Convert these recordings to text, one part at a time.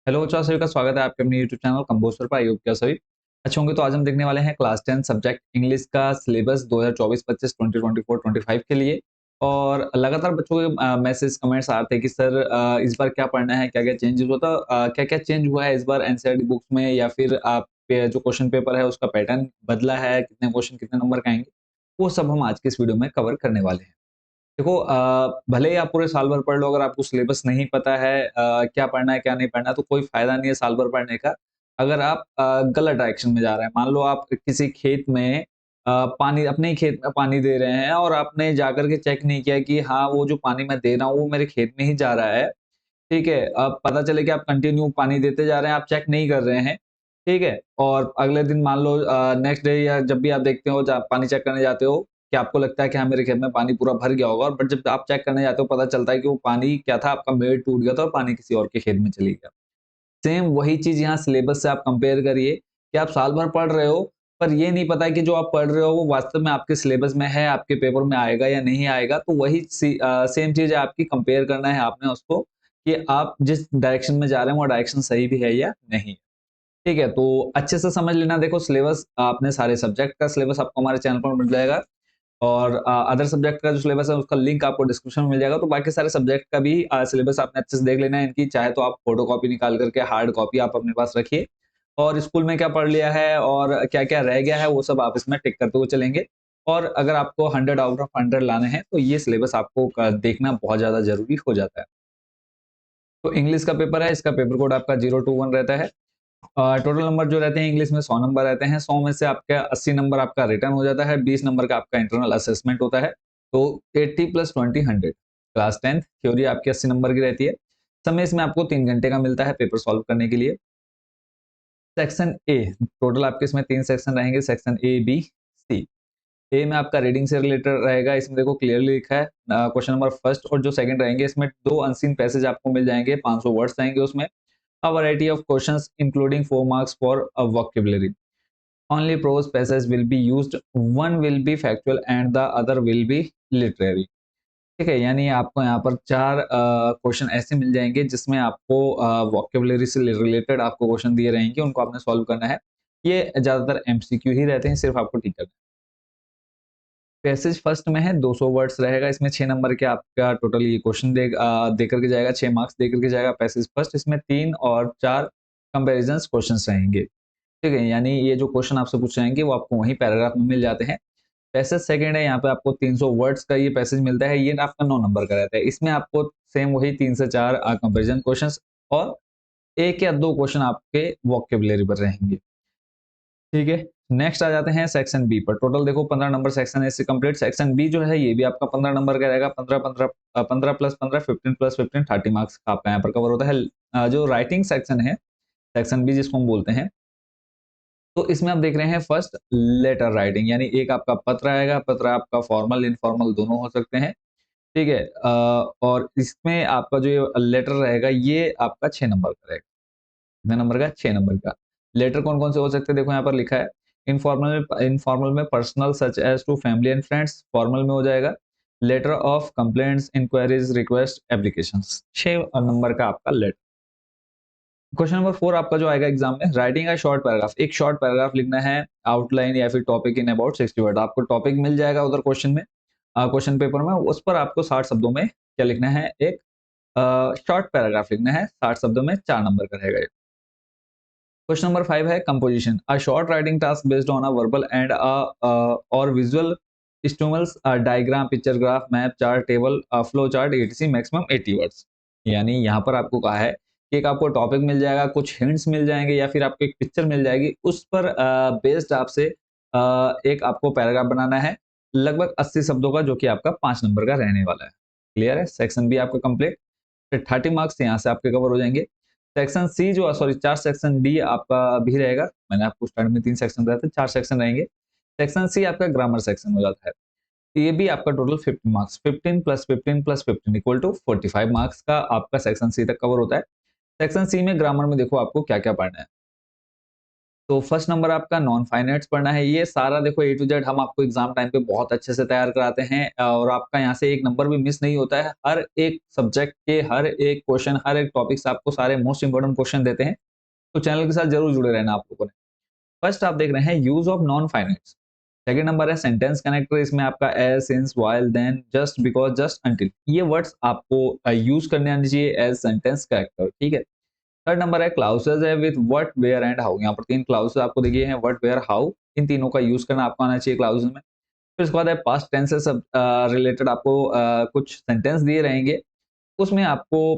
Hello बच्चों, सभी का स्वागत है आपके अपने यूट्यूब चैनल कंपोस्टर पर। आयोग क्या सभी अच्छे होंगे। तो आज हम देखने वाले हैं क्लास 10 सब्जेक्ट इंग्लिश का सिलेबस 2024-25 2024-25 के लिए। और लगातार बच्चों के मैसेज कमेंट्स आते हैं कि सर इस बार क्या पढ़ना है, क्या क्या चेंजेस होता क्या क्या चेंज हुआ है इस बार एनसीईआरटी बुक्स में, या फिर आप जो क्वेश्चन पेपर है उसका पैटर्न बदला है, कितने क्वेश्चन कितने नंबर का आएंगे। वो सब हम आज के इस वीडियो में कवर करने वाले हैं। देखो भले ही आप पूरे साल भर पढ़ लो, अगर आपको सिलेबस नहीं पता है क्या पढ़ना है क्या नहीं पढ़ना है, तो कोई फायदा नहीं है साल भर पढ़ने का। अगर आप गलत डायरेक्शन में जा रहे हैं, मान लो आप किसी खेत में पानी, अपने ही खेत में पानी दे रहे हैं और आपने जाकर के चेक नहीं किया कि हाँ वो जो पानी मैं दे रहा हूँ वो मेरे खेत में ही जा रहा है। ठीक है, अब पता चले कि आप कंटिन्यू पानी देते जा रहे हैं, आप चेक नहीं कर रहे हैं। ठीक है, और अगले दिन मान लो नेक्स्ट डे या जब भी आप देखते हो, पानी चेक करने जाते हो, कि आपको लगता है कि हाँ मेरे खेत में पानी पूरा भर गया होगा, और बट जब आप चेक करने जाते हो पता चलता है कि वो पानी क्या था, आपका मेड़ टूट गया था और पानी किसी और के खेत में चली गया। सेम वही चीज यहाँ सिलेबस से आप कंपेयर करिए कि आप साल भर पढ़ रहे हो, पर ये नहीं पता है कि जो आप पढ़ रहे हो वो वास्तव में आपके सिलेबस में है, आपके पेपर में आएगा या नहीं आएगा। तो वही सेम चीज है आपकी, कंपेयर करना है आपने उसको कि आप जिस डायरेक्शन में जा रहे हैं वो डायरेक्शन सही भी है या नहीं। ठीक है, तो अच्छे से समझ लेना। देखो सिलेबस आपने सारे सब्जेक्ट का सिलेबस आपको हमारे चैनल पर मिल जाएगा, और अदर सब्जेक्ट का जो सिलेबस है उसका लिंक आपको डिस्क्रिप्शन में मिल जाएगा। तो बाकी सारे सब्जेक्ट का भी सिलेबस आपने अच्छे से देख लेना है इनकी। चाहे तो आप फोटो कॉपी निकाल करके हार्ड कॉपी आप अपने पास रखिए, और स्कूल में क्या पढ़ लिया है और क्या क्या रह गया है वो सब आप इसमें टिक करते हुए चलेंगे। और अगर आपको 100 आउट ऑफ 100 लाने हैं तो ये सिलेबस आपको देखना बहुत ज्यादा जरूरी हो जाता है। तो इंग्लिश का पेपर है, इसका पेपर कोड आपका 021 रहता है। टोटल नंबर जो रहते हैं इंग्लिश में 100 नंबर रहते हैं। 100 में से आपका 80 नंबर आपका रिटर्न हो जाता है, 20 नंबर का आपका इंटरनल असेसमेंट होता है। तो 80 प्लस 20 100। क्लास 10 थ्योरी आपकी 80 नंबर की रहती है। समय इसमें आपको 3 घंटे का मिलता है पेपर सॉल्व करने के लिए। सेक्शन ए, टोटल आपके इसमें 3 सेक्शन रहेंगे, सेक्शन ए बी सी। ए में आपका रीडिंग से रिलेटेड रहेगा, इसमें देखो क्लियरली लिखा है क्वेश्चन नंबर फर्स्ट और जो सेकंड रहेंगे इसमें दो अनसीन पैसेज आपको मिल जाएंगे, 500 वर्ड्स आएंगे उसमें। A variety of questions including 4 marks for a vocabulary. Only prose passage will be used. One will be factual and the other will be literary. ठीक है, यानी आपको यहाँ पर चार क्वेश्चन ऐसे मिल जाएंगे जिसमें आपको वॉकेबुलरी से रिलेटेड आपको क्वेश्चन दिए रहेंगे, उनको आपने सॉल्व करना है। ये ज्यादातर एमसीक्यू ही रहते हैं, सिर्फ आपको टिक करना है। पैसेज फर्स्ट में है, 200 वर्ड्स रहेगा, इसमें 6 नंबर के आपका टोटल ये क्वेश्चन दे करके जाएगा, 6 मार्क्स दे करके जाएगा पैसेज फर्स्ट। इसमें 3 और 4 कंपेरिजन क्वेश्चंस रहेंगे। ठीक है, यानी ये जो क्वेश्चन आपसे पूछ जाएंगे वो आपको वहीं पैराग्राफ में मिल जाते हैं। पैसेज सेकंड है, यहाँ पे आपको 300 वर्ड्स का ये पैसेज मिलता है, ये आपका 9 नंबर का रहता है। इसमें आपको सेम वही 3 से 4 कंपेरिजन क्वेश्चंस और एक या दो क्वेश्चन आपके वोकेबुलरी पर रहेंगे। ठीक है, नेक्स्ट आ जाते हैं सेक्शन बी पर। टोटल देखो 15 नंबर सेक्शन है इससे कंप्लीट। सेक्शन बी जो है ये भी आपका 15 नंबर का रहेगा। 15 प्लस 15 15 प्लस 15 30 मार्क्स का आपका यहाँ पर कवर होता है। जो राइटिंग सेक्शन है, सेक्शन बी जिसको हम बोलते हैं, तो इसमें आप देख रहे हैं फर्स्ट लेटर राइटिंग, यानी एक आपका पत्र आएगा। पत्र आपका फॉर्मल इनफॉर्मल दोनों हो सकते हैं। ठीक है, और इसमें आपका जो ये लेटर रहेगा ये आपका 6 नंबर का रहेगा। कितने नंबर का? 6 नंबर का। लेटर कौन कौन से हो सकते हैं, देखो यहाँ पर लिखा है। इनफॉर्मल इनफॉर्मल में personal such as to family and friends, formal में हो जाएगा letter of complaints inquiries request application. 6 number का आपका लेटर। क्वेश्चन नंबर 4 आपका जो आएगा एग्जाम में, राइटिंग अ शॉर्ट पैराग्राफ, एक शॉर्ट पैराग्राफ लिखना है, आउटलाइन या फिर टॉपिक इन अबाउट 60 वर्ड। आपको टॉपिक मिल जाएगा उधर क्वेश्चन में, क्वेश्चन पेपर में, उस पर आपको 60 शब्दों में क्या लिखना है, एक शॉर्ट पैराग्राफ लिखना है। 60 शब्दों में 4 नंबर का रहेगा। क्वेश्चन नंबर 5 है composition, a short writing task based on a verbal and और visual stimulus, diagram, picture, graph, map, chart, table, flow chart, etc, maximum 80 words. यानी यहाँ पर आपको कहा है कि एक आपको टॉपिक मिल जाएगा, कुछ हिंट्स मिल जाएंगे या फिर आपको एक पिक्चर मिल जाएगी, उस पर बेस्ड आपसे एक आपको पैराग्राफ बनाना है लगभग 80 शब्दों का, जो कि आपका 5 नंबर का रहने वाला है। क्लियर है, सेक्शन बी आपका कंप्लीट। फिर 30 मार्क्स यहाँ से आपके कवर हो जाएंगे। सेक्शन सी जो सॉरी 4 सेक्शन डी आपका भी रहेगा। मैंने आपको स्टार्ट में 3 सेक्शन बताए थे, 4 सेक्शन रहेंगे। सेक्शन सी आपका ग्रामर सेक्शन हो जाता है। ये भी आपका total 50 marks, 15 plus 15 plus 15 equal to 45 marks का आपका सेक्शन सी तक कवर होता है। सेक्शन सी में ग्रामर में देखो आपको क्या क्या पढ़ना है। तो फर्स्ट नंबर आपका नॉन फाइनाइट्स पढ़ना है। ये सारा देखो ए टू जेड हम आपको एग्जाम टाइम पे बहुत अच्छे से तैयार कराते हैं और आपका यहाँ से एक नंबर भी मिस नहीं होता है। हर एक सब्जेक्ट के हर एक क्वेश्चन, हर एक टॉपिक से आपको सारे मोस्ट इंपोर्टेंट क्वेश्चन देते हैं। तो चैनल के साथ जरूर जुड़े रहना आप लोगों ने। फर्स्ट आप देख रहे हैं use of non finites. Second number है सेंटेंस कनेक्टर। इसमें आपका as, since, while, then, just, because, just, until, ये वर्ड्स आपको यूज करने आने चाहिए एज सेंटेंस कनेक्टर। ठीक है। थर्ड नंबर है क्लाउसेज है with what, where and how. यहाँ पर तीन क्लाउसेज आपको दिए हैं, व्हाट, वेयर, हाउ। इन तीनों का यूज करना आपको आना चाहिए क्लाउसेज में। फिर उसके बाद है पास्ट टेंस से सब रिलेटेड आपको कुछ सेंटेंस दिए रहेंगे, उसमें आपको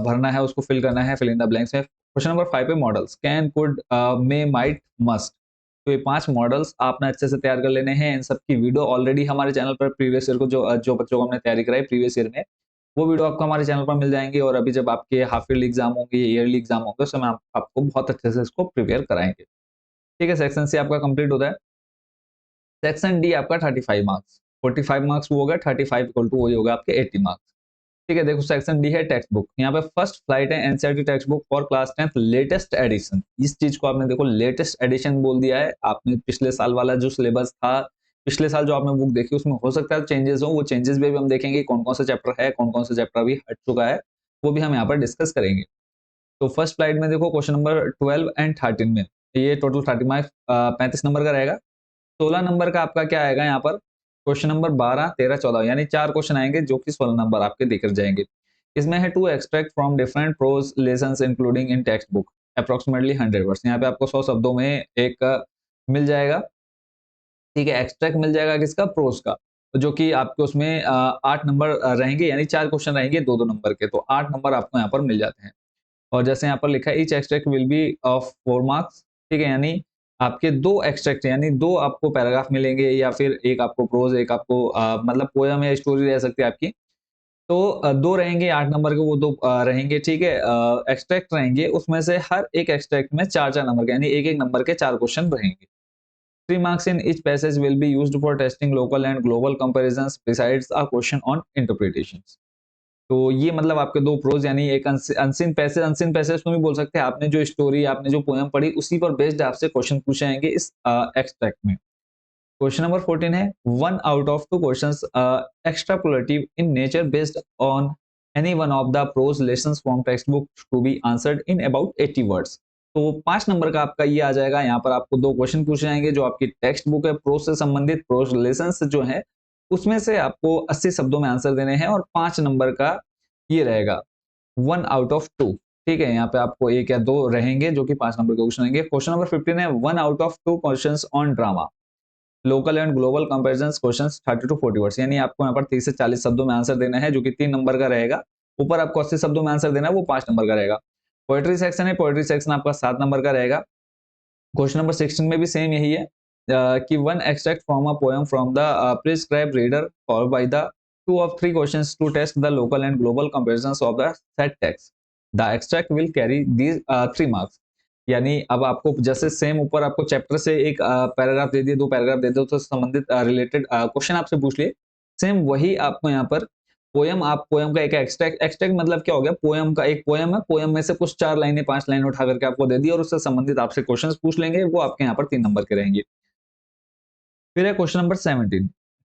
भरना है, उसको फिल करना है, फिल इन द ब्लैंक्स में। क्वेश्चन नंबर 5 पे models can, could, may, might, must. तो ये 5 मॉडल्स आपने अच्छे से तैयार कर लेने हैं। इन सब की वीडियो ऑलरेडी हमारे चैनल पर प्रीवियस ईयर को जो बच्चों को हमने तैयारी कराई प्रीवियस ईयर में, वो वीडियो आपको हमारे चैनल पर मिल जाएंगे। और अभी जब आपके हाफ ईयरली एग्जाम होंगे, ईयरली एग्जाम होंगे, उस समय आपको बहुत अच्छे से इसको प्रिपेयर कराएंगे। ठीक है। सेक्शन सी आपका कंप्लीट होता है। सेक्शन डी आपका 35 मार्क्स, 45 मार्क्स वो होगा, 35 इक्वल टू वही होगा आपके 80 मार्क्स। ठीक है। देखो सेक्शन डी है टेक्स्ट बुक। यहाँ पे फर्स्ट फ्लाइट है NCERT text book for class 10th latest edition. इस चीज को आपने देखो लेटेस्ट एडिशन बोल दिया है। आपने पिछले साल वाला जो सिलेबस था, पिछले साल जो आपने बुक देखी, उसमें हो सकता है चेंजेस हो। वो चेंजेस भी हम देखेंगे, कौन कौन सा चैप्टर है, कौन कौन सा चैप्टर अभी हट चुका है, वो भी हम यहाँ पर डिस्कस करेंगे। तो फर्स्ट फ्लाइट में देखो क्वेश्चन नंबर 12 एंड 13 में ये टोटल 30 मार्क्स 35 नंबर का रहेगा। 16 नंबर का आपका क्या आएगा यहाँ पर, क्वेश्चन नंबर 12, 13, 14, यानी 4 क्वेश्चन आएंगे जो कि 16 नंबर आपके देकर जाएंगे। इसमें है to extract from different prose lessons including in text book approximately 100 words. यहाँ पे आपको 100 शब्दों में एक मिल जाएगा। ठीक है। एक्सट्रैक्ट मिल जाएगा किसका, प्रोज का, जो कि आपके उसमें 8 नंबर रहेंगे, यानी 4 क्वेश्चन रहेंगे 2-2 नंबर के, तो 8 नंबर आपको यहाँ पर मिल जाते हैं। और जैसे यहाँ पर लिखा है each extract will be of 4 marks. ठीक है। यानी आपके 2 एक्सट्रैक्ट, यानी 2 आपको पैराग्राफ मिलेंगे, या फिर एक आपको प्रोज, एक आपको मतलब पोयम या स्टोरी रह सकती है आपकी। तो 2 रहेंगे 8 नंबर के, वो 2 रहेंगे। ठीक है। एक्सट्रैक्ट रहेंगे, उसमें से हर एक एक्सट्रैक्ट में 4-4 नंबर के, यानी एक-एक नंबर के 4 क्वेश्चन रहेंगे। 3 marks in each passage will be used for testing local and global comparisons besides a question on interpretations। तो ये मतलब आपके 2 प्रोज, यानी एक अनसीन पैसेज तो भी बोल सकते हैं। आपने जो स्टोरी, आपने जो पोएम पढ़ी, उसी पर बेस्ड आपसे क्वेश्चन पूछे जाएंगे इस एक्सट्रैक्ट में। क्वेश्चन नंबर 14 है 1 out of 2 questions extrapolative in nature based on any one of the prose lessons from text book to be answered in about 80 words. तो 5 नंबर का आपका ये आ जाएगा। यहाँ पर आपको 2 क्वेश्चन पूछे जाएंगे जो आपकी टेक्स्ट बुक है, प्रोज से संबंधित, प्रोज लेसन्स जो है उसमें से आपको 80 शब्दों में आंसर देने हैं। और 5 नंबर का ये रहेगा 1 आउट ऑफ 2। ठीक है। यहाँ पे आपको 1 या 2 रहेंगे जो कि 5 नंबर के क्वेश्चन रहेंगे। क्वेश्चन नंबर 15 है 1 out of 2 questions on drama local and global comparisons questions 30 to 40 words. यानी आपको यहाँ पर 30 से 40 शब्दों में आंसर देना है, जो कि 3 नंबर का रहेगा। ऊपर आपको 80 शब्दों में आंसर देना है, वो 5 नंबर का रहेगा। पोएट्री सेक्शन है, पोएट्री सेक्शन आपका 7 नंबर का रहेगा। क्वेश्चन नंबर 16 में भी सेम यही है कि 1 extract from a poem from the prescribed reader followed by the 2 of 3 questions to test the local and global comparisons of the said text. The extract will carry these 3 marks। यानी अब आपको जैसे same ऊपर आपको chapter से एक paragraph दे दिए, 2 paragraph दे दिए, तो संबंधित रिलेटेड क्वेश्चन आपसे पूछ लिए, सेम वही आपको यहाँ पर पोएम, आप पोएम का एक एक्सट्रैक्ट, एक्सट्रैक्ट मतलब क्या हो गया, पोएम का एक पोएम है, पोएम में से कुछ 4 लाइनें 5 लाइनें उठा करके आपको दे दी और उससे संबंधित आपसे क्वेश्चंस पूछ लेंगे, वो आपके यहाँ पर 3 नंबर के रहेंगे। फिर है क्वेश्चन नंबर 17,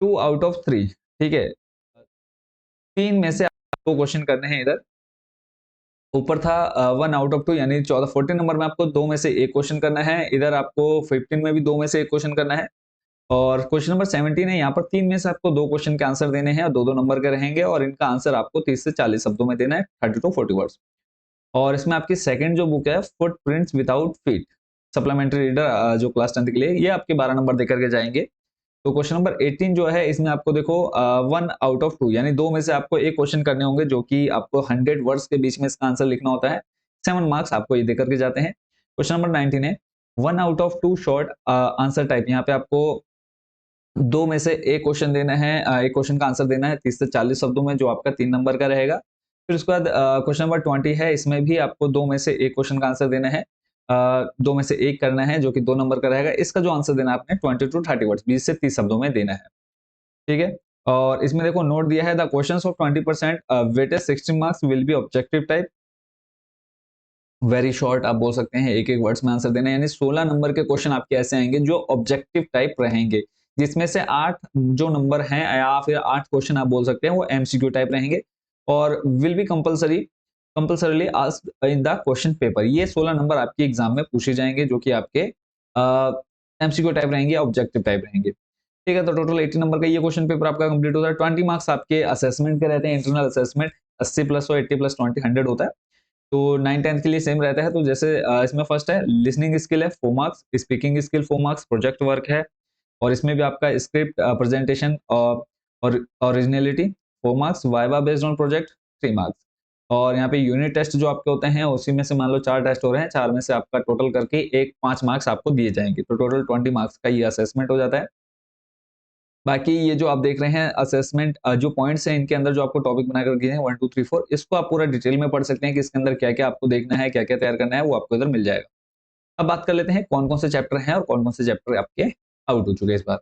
2 आउट ऑफ 3। ठीक है। 3 में से आपको क्वेश्चन करने हैं इधर। ऊपर था 1 आउट ऑफ 2, यानी 14, 14 नंबर में आपको 2 में से 1 क्वेश्चन करना है। इधर आपको 15 में भी 2 में से 1 क्वेश्चन करना है। और क्वेश्चन नंबर 17 है, यहाँ पर 3 में से आपको 2 क्वेश्चन के आंसर देने हैं और 2-2 नंबर के रहेंगे, और इनका आंसर आपको 30 से 40 शब्दों में देना है, 30 टू 40 वर्ड्स। और इसमें आपकी सेकंड जो बुक है footprints without feet, supplementary reader जो क्लास 10th के लिए, ये आपके 12 नंबर देकर के जाएंगे। तो क्वेश्चन नंबर 18 जो है, इसमें आपको देखो 1 आउट ऑफ 2, यानी 2 में से आपको 1 क्वेश्चन करने होंगे, जो कि आपको 100 वर्ड्स के बीच में इसका आंसर लिखना होता है। 7 मार्क्स आपको ये देकर के जाते हैं। क्वेश्चन नंबर 19 है 1 out of 2 short answer type. यहाँ पे आपको 2 में से 1 क्वेश्चन देना है, 1 क्वेश्चन का आंसर देना है 30 से 40 शब्दों में, जो आपका 3 नंबर का रहेगा। फिर उसके बाद क्वेश्चन नंबर 20 है, इसमें भी आपको 2 में से 1 क्वेश्चन का आंसर देना है। 2 में से 1 करना है, जो कि 2 नंबर का रहेगा। इसका जो आंसर देना है आपने 20 टू 30 वर्ड्स, 20 से 30 शब्दों में देना है। ठीक है। और इसमें देखो नोट दिया है the questions of 20% weightage 16 marks will be objective type. Very short आप बोल सकते हैं, एक एक वर्ड्स में आंसर देना, यानी 16 नंबर के क्वेश्चन आपके ऐसे आएंगे जो ऑब्जेक्टिव टाइप रहेंगे, जिसमें से 8 जो नंबर हैं या फिर 8 क्वेश्चन आप बोल सकते हैं वो एमसीक्यू टाइप रहेंगे और will be compulsorily asked in the question paper. ये 16 नंबर आपके एग्जाम में पूछे जाएंगे जो कि आपके एमसीक्यू टाइप रहेंगे, ऑब्जेक्टिव टाइप रहेंगे। ठीक है, तो टोटल 80 नंबर का ये क्वेश्चन पेपर आपका कंप्लीट होता है। 20 मार्क्स आपके असेसमेंट के रहते हैं, इंटरनल असेसमेंट 80 प्लस 80 प्लस 20 100 होता है। तो 9-10 के लिए सेम रहता है। तो जैसे इसमें फर्स्ट है लिसनिंग स्किल है 4 marks, speaking skill 4 marks, project work है और इसमें भी आपका स्क्रिप्ट प्रेजेंटेशन और originality 4 marks, viva based on project 3 marks और यहाँ पे यूनिट टेस्ट जो आपके होते हैं उसी में से मान लो 4 टेस्ट हो रहे हैं, 4 में से आपका टोटल करके एक 5 मार्क्स आपको दिए जाएंगे, तो टोटल 20 मार्क्स का ये असेसमेंट हो जाता है। बाकी ये जो आप देख रहे हैं असेसमेंट जो पॉइंट्स हैं इनके अंदर जो आपको टॉपिक बनाकर दिए हैं 1 2 3 4 इसको आप पूरा डिटेल में पढ़ सकते हैं कि इसके अंदर क्या-क्या आपको देखना है, क्या-क्या तैयार करना है, वो आपको इधर मिल जाएगा। अब बात कर लेते हैं कौन-कौन से चैप्टर हैं और कौन-कौन से चैप्टर आपके आउट हो चुके हैं इस बार।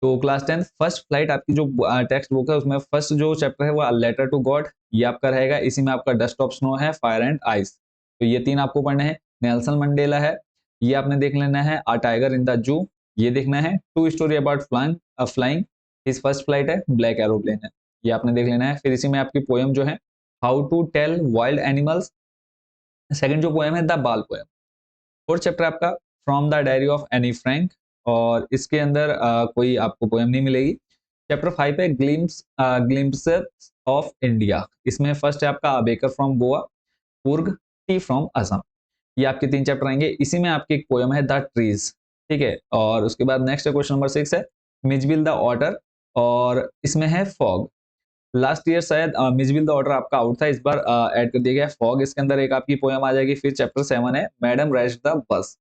तो क्लास 10 फर्स्ट फ्लाइट आपकी जो टेक्स्ट बुक है उसमें फर्स्ट जो चैप्टर है वो लेटर टू गॉड, ये आपका रहेगा। इसी में आपका डस्ट ऑफ स्नो है, फायर एंड आइस, तो ये 3 आपको पढ़ने हैं। नेल्सन मंडेला है, ये आपने देख लेना है। A tiger in the zoo, ये देखना है। Two story about flying, his first flight है। ब्लैक एरोप्लेन है, ये आपने देख लेना है। फिर इसी में आपकी पोएम जो है how to tell wild animals, second जो पोएम है the ball poem. Fourth chapter आपका from the diary of Anne Frank और इसके अंदर कोई आपको पोएम नहीं मिलेगी। चैप्टर 5 है ग्लिम्पसेस ऑफ इंडिया, इसमें फर्स्ट है आपका baker from Goa, Coorg, T from Assam, ये आपके 3 चैप्टर आएंगे। इसी में आपकी एक पोएम है द ट्रीज, ठीक है। और उसके बाद नेक्स्ट क्वेश्चन नंबर 6 है मिजबिल द ऑटर और इसमें है फॉग। लास्ट ईयर शायद मिजबिल द ऑर्डर आपका आउट था, इस बार ऐड कर दिया गया फॉग, इसके अंदर एक आपकी पोएम आ जाएगी। फिर चैप्टर 7 है मैडम रैश द बस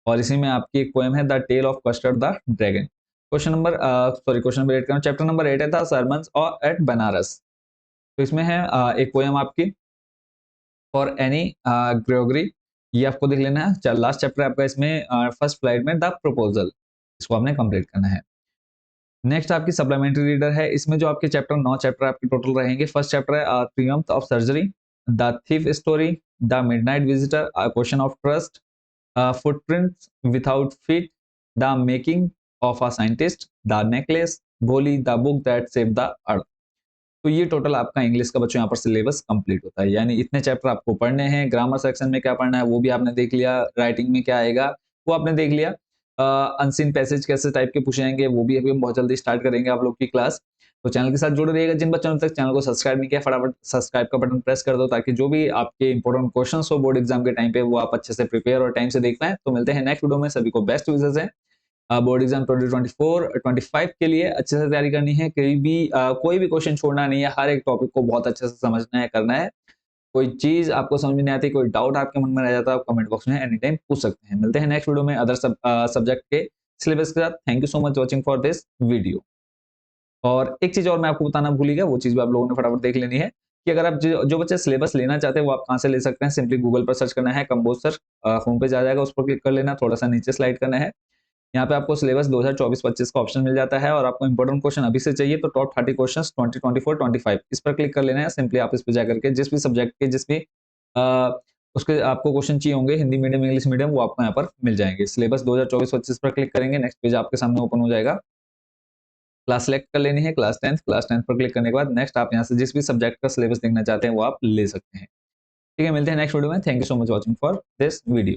और इसी में आपकी एक पोएम है the tale of custard the dragon. Question number 8 का चैप्टर नंबर 8 है था सरमन्स और एट बनारस, तो इसमें है एक पोएम आपकी फॉर एनी ग्रेगरी, ये आपको देख लेना है। लास्ट चैप्टर आपका इसमें फर्स्ट फ्लाइट में द प्रपोजल, इसको आपने कंप्लीट करना है। नेक्स्ट आपकी सप्लीमेंट्री रीडर है, इसमें जो आपके चैप्टर 9 चैप्टर आपके टोटल रहेंगे। फर्स्ट चैप्टर है triumph of surgery, the thief story, the midnight visitor, question of trust, footprints without feet, the making of a scientist, the necklace, Bholi, the book that save the earth. तो ये total आपका English का बच्चों यहाँ पर syllabus complete होता है, यानी इतने चैप्टर आपको पढ़ने हैं। ग्रामर सेक्शन में क्या पढ़ना है वो भी आपने देख लिया, राइटिंग में क्या आएगा वो आपने देख लिया। अनसीन पैसेज कैसे टाइप के पूछे जाएंगे वो भी अभी हम बहुत जल्दी स्टार्ट करेंगे आप लोग की क्लास, तो चैनल के साथ जुड़े रहिएगा। जिन बच्चों ने तक चैनल को सब्सक्राइब नहीं किया फटाफट सब्सक्राइब का बटन प्रेस कर दो ताकि जो भी आपके इंपॉर्टेंट क्वेश्चंस हो बोर्ड एग्जाम के टाइम पे वो आप अच्छे से प्रिपेयर और टाइम से देख पाएं। तो मिलते हैं नेक्स्ट वीडियो में, सभी को बेस्ट विशेस हैं। बोर्ड एग्जाम 2024-25 के लिए अच्छे से तैयारी करनी है, कोई भी क्वेश्चन छोड़ना नहीं है, हर एक टॉपिक को बहुत अच्छे से समझना है, करना है। कोई चीज आपको समझ में नहीं आती, कोई डाउट आपके मन में रह जाता है, आप कमेंट बॉक्स में एनी टाइम पूछ सकते हैं। मिलते हैं नेक्स्ट वीडियो में अदर सब्जेक्ट के सिलेबस के साथ। Thank you so much watching for this video. और एक चीज और मैं आपको बताना भूल गया, वो चीज भी आप लोगों ने फटाफट देख लेनी है कि अगर आप जो बच्चे सिलेबस लेना चाहते हैं वो आप कहाँ से ले सकते हैं। सिंपली गूगल पर सर्च करना है कंबोज सर, होम पेज आ जाएगा, उस पर क्लिक कर लेना, थोड़ा सा नीचे स्लाइड करना है। यहाँ पे आपको सिलेबस 2024-25 का ऑप्शन मिल जाता है और आपको इंपॉर्टेंट क्वेश्चन अभी से चाहिए तो टॉप 30 क्वेश्चंस 2024-25 इस पर क्लिक कर लेना है। सिंपली आप इस पे जाकर के जिस भी सब्जेक्ट के जिस भी उसके आपको क्वेश्चन चाहिए होंगे, हिंदी मीडियम इंग्लिश मीडियम, वो आपको यहाँ पर मिल जाएंगे। सिलेबस 2024-25 पर क्लिक करेंगे, नेक्स्ट पेज आपके सामने ओपन हो जाएगा। क्लास सेलेक्ट कर लेनी है, क्लास 10 पर क्लिक करने के बाद नेक्स्ट आप यहाँ से जिस भी सब्जेक्ट का सिलेबस देखना चाहते हैं वो आप ले सकते हैं। ठीक है, मिलते हैं नेक्स्ट वीडियो में। Thank you so much watching for this video.